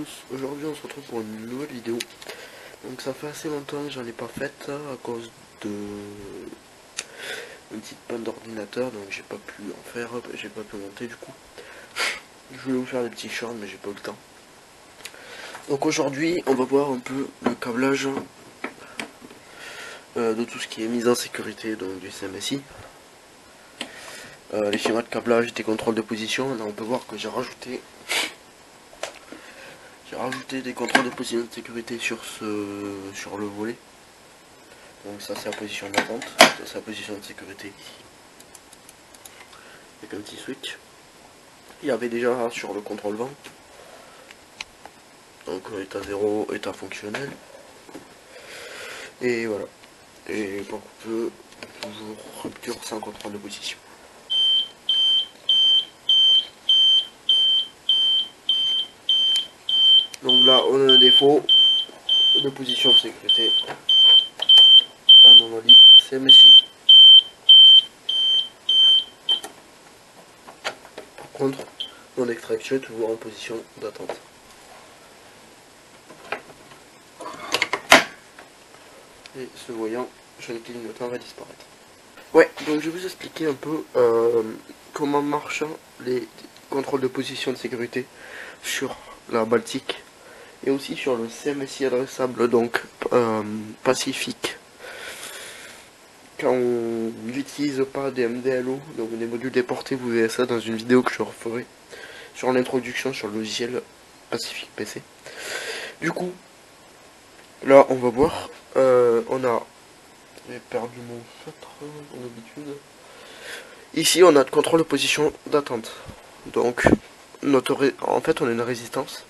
tous, aujourd'hui on se retrouve pour une nouvelle vidéo. Donc ça fait assez longtemps que j'en ai pas faite à cause de une petite panne d'ordinateur, donc j'ai pas pu en faire, j'ai pas pu monter du coup. Je voulais vous faire des petits shorts mais j'ai pas eu le temps. Donc aujourd'hui on va voir un peu le câblage de tout ce qui est mise en sécurité, donc du CMSI. Les schémas de câblage, des contrôles de position. Là on peut voir que j'ai rajouté des contrôles de position de sécurité sur le volet. Donc ça c'est la position d'attente, ça c'est la position de sécurité ici. Avec un petit switch. Il y avait déjà sur le contrôle vent. Donc état 0, état fonctionnel. Et voilà. Et pour peu, toujours rupture sans contrôle de position. Donc là on a un défaut de position de sécurité. Anomalie CMSI. Par contre, mon extraction est toujours en position d'attente. Et ce voyant, je ne clignotant va disparaître. Ouais, donc je vais vous expliquer un peu comment marchent les contrôles de position de sécurité sur la Baltique et aussi sur le CMSI adressable, donc Pacifique. Quand on n'utilise pas des MDLO, donc des modules déportés, vous verrez ça dans une vidéo que je referai sur l'introduction sur le logiciel Pacifique PC. Du coup, là on va voir, j'ai perdu mon feutre comme d'habitude. Ici on a de contrôle de position d'attente. Donc en fait on a une résistance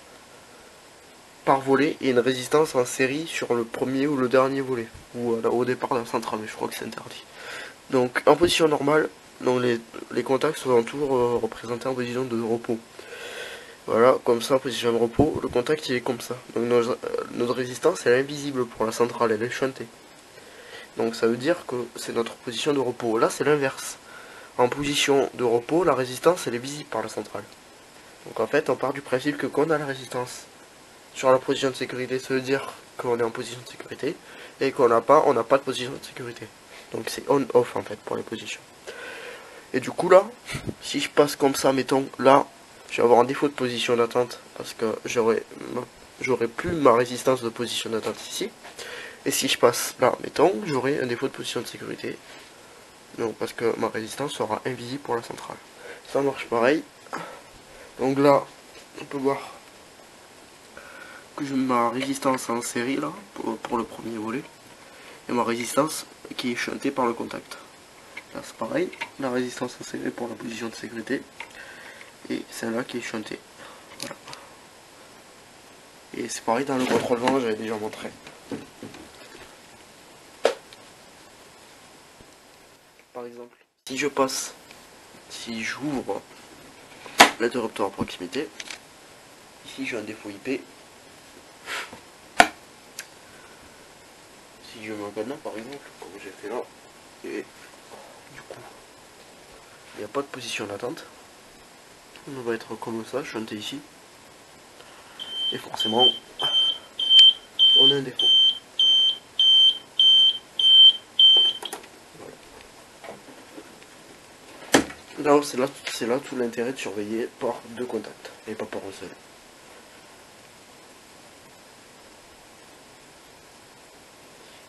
par volet et une résistance en série sur le premier ou le dernier volet. Ou au départ de la centrale, mais je crois que c'est interdit. Donc en position normale, donc les contacts sont toujours représentés en position de repos. Voilà, comme ça en position de repos, le contact il est comme ça. Donc notre résistance elle est invisible pour la centrale, elle est shuntée. Donc ça veut dire que c'est notre position de repos. Là c'est l'inverse. En position de repos, la résistance elle est visible par la centrale. Donc en fait on part du principe que quand on a la résistance sur la position de sécurité, ça veut dire qu'on est en position de sécurité. Et qu'on n'a pas, on n'a pas de position de sécurité. Donc c'est on-off en fait pour les positions. Et du coup là, si je passe comme ça, mettons là, je vais avoir un défaut de position d'attente parce que j'aurai plus ma résistance de position d'attente ici. Et si je passe là, mettons, j'aurai un défaut de position de sécurité. Donc parce que ma résistance sera invisible pour la centrale. Ça marche pareil. Donc là, on peut voir que j'ai ma résistance en série là, pour le premier volet. Et ma résistance qui est shuntée par le contact. Là c'est pareil, la résistance en série pour la position de sécurité. Et celle-là qui est shuntée. Voilà. Et c'est pareil dans le contrôle vent, j'avais déjà montré. Par exemple, si j'ouvre l'interrupteur à proximité, ici j'ai un défaut IP. Si je mets un cadenas par exemple, comme j'ai fait là, et du coup, il n'y a pas de position d'attente. On va être comme ça, shunté ici. Et forcément, on a un défaut. Voilà. C'est là tout l'intérêt de surveiller par deux contacts, et pas par un seul.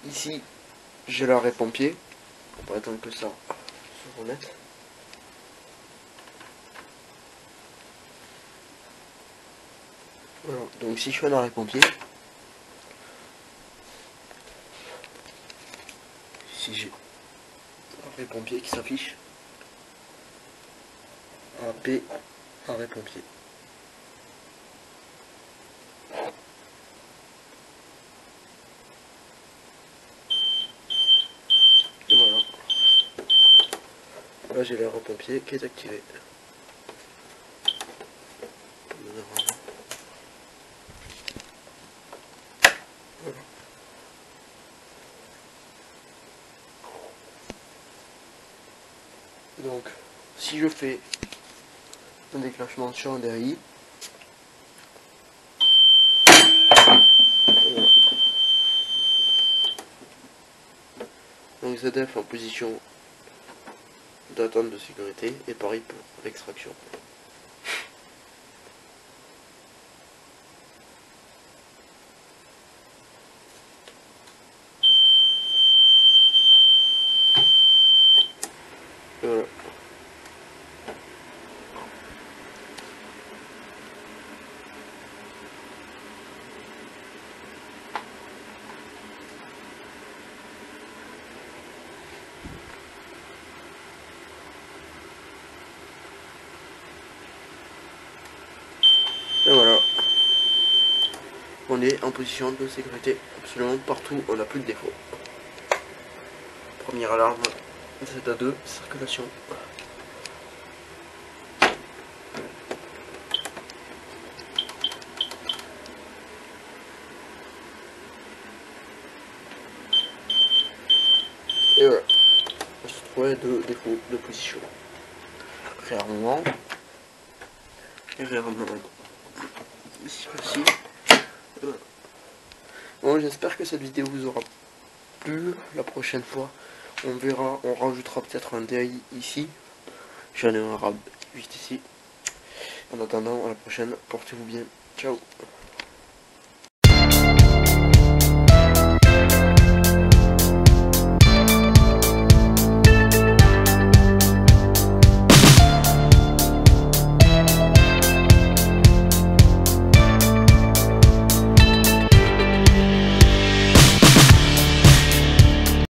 Ici, j'ai l'arrêt pompier. On va attendre que ça se remette. Voilà, donc si je fais un arrêt pompier, si j'ai arrêt pompier qui s'affiche, AP, arrêt pompier. Et voilà. Là j'ai l'arrêt pompier qui est activé. Voilà. Donc, si je fais un déclenchement sur un DAI, ZF en position d'attente de sécurité, et pareil pour l'extraction. Et voilà. Et voilà. On est en position de sécurité absolument partout, on n'a plus de défaut. Première alarme, ZA2, circulation. Et voilà. On se trouvait de défaut de position. Réarmement. Et réarmement. Ici aussi. Voilà. Bon, j'espère que cette vidéo vous aura plu. La prochaine fois, on verra, on rajoutera peut-être un DI ici. J'en ai un arabe juste ici. En attendant, à la prochaine, portez-vous bien. Ciao.